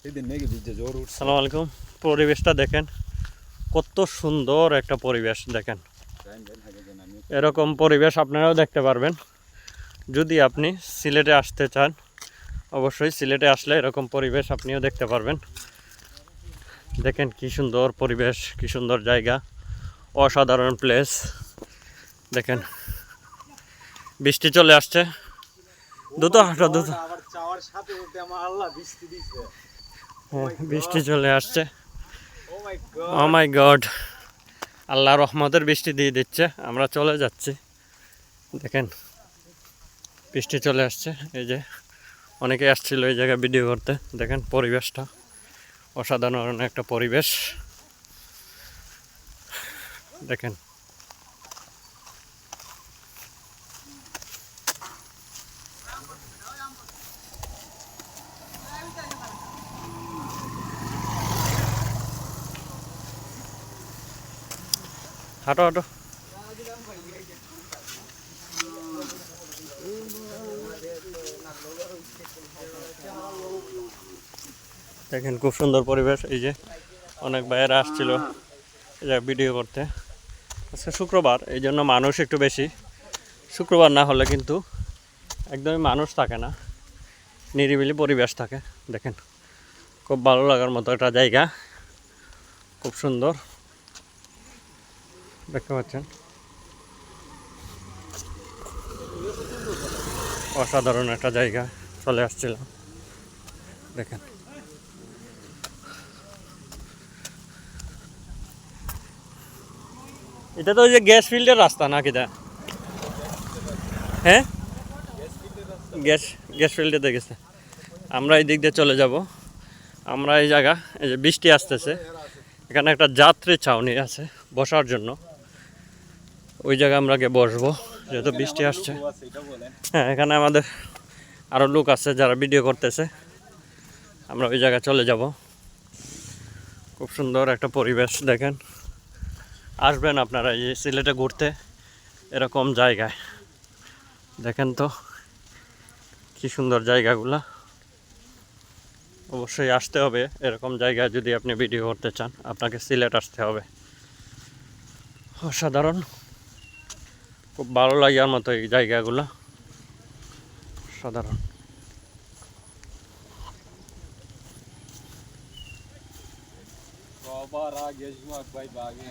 আসসালামু আলাইকুম। পরিবেশটা দেখেন, কত সুন্দর একটা পরিবেশ। দেখেন, এরকম পরিবেশ আপনারাও দেখতে পারবেন যদি আপনি সিলেটে আসতে চান। অবশ্যই সিলেটে আসলে এরকম পরিবেশ আপনিও দেখতে পারবেন। দেখেন কি সুন্দর পরিবেশ, কি সুন্দর জায়গা, অসাধারণ প্লেস। দেখেন বৃষ্টি চলে আসছে, দ্রুত হাঁটো দ্রুত। বৃষ্টি চলে আসছে। ও মাই গড, আল্লাহ রহমতের বৃষ্টি দিয়ে দিচ্ছে, আমরা চলে যাচ্ছি। দেখেন বৃষ্টি চলে আসছে। এই যে অনেকে আসছিল এই জায়গায় ভিডিও করতে। দেখেন পরিবেশটা অসাধারণ একটা পরিবেশ। দেখেন হাঁটো হাঁটো। দেখেন খুব সুন্দর পরিবেশ। এই যে অনেক ভাইয়েরা আসছিল এই জায়গায় ভিডিও করতে। আজকে শুক্রবার, এই জন্য মানুষ একটু বেশি। শুক্রবার না হলে কিন্তু একদমই মানুষ থাকে না, নিরিবিলি পরিবেশ থাকে। দেখেন খুব ভালো লাগার মতো একটা জায়গা, খুব সুন্দর। দেখতে পাচ্ছেন অসাধারণ একটা জায়গা চলে আসছিলাম। দেখেন এটা তো ওই যে গ্যাস ফিল্ডের রাস্তা নাকি? দা হ্যাঁ, গ্যাস গ্যাস ফিল্ডে দেখেছে। আমরা এই দিক দিয়ে চলে যাব। আমরা এই জায়গা, এই যে বৃষ্টি আসতেছে, এখানে একটা যাত্রী ছাউনি আছে বসার জন্য। ওই জায়গায় আমরা গিয়ে বসবো, যেহেতু বৃষ্টি আসছে। হ্যাঁ, এখানে আমাদের আরও লোক আছে যারা ভিডিও করতেছে। আমরা ওই জায়গায় চলে যাব। খুব সুন্দর একটা পরিবেশ। দেখেন আসবেন আপনারা এই সিলেটে ঘুরতে এরকম জায়গায়। দেখেন তো কি সুন্দর জায়গাগুলা। অবশ্যই আসতে হবে এরকম জায়গায় যদি আপনি ভিডিও করতে চান। আপনাকে সিলেট আসতে হবে। অসাধারণ, খুব ভালো লাগার মতো এই জায়গাগুলো, সাধারণ। Baba ra gezmek bay bagi.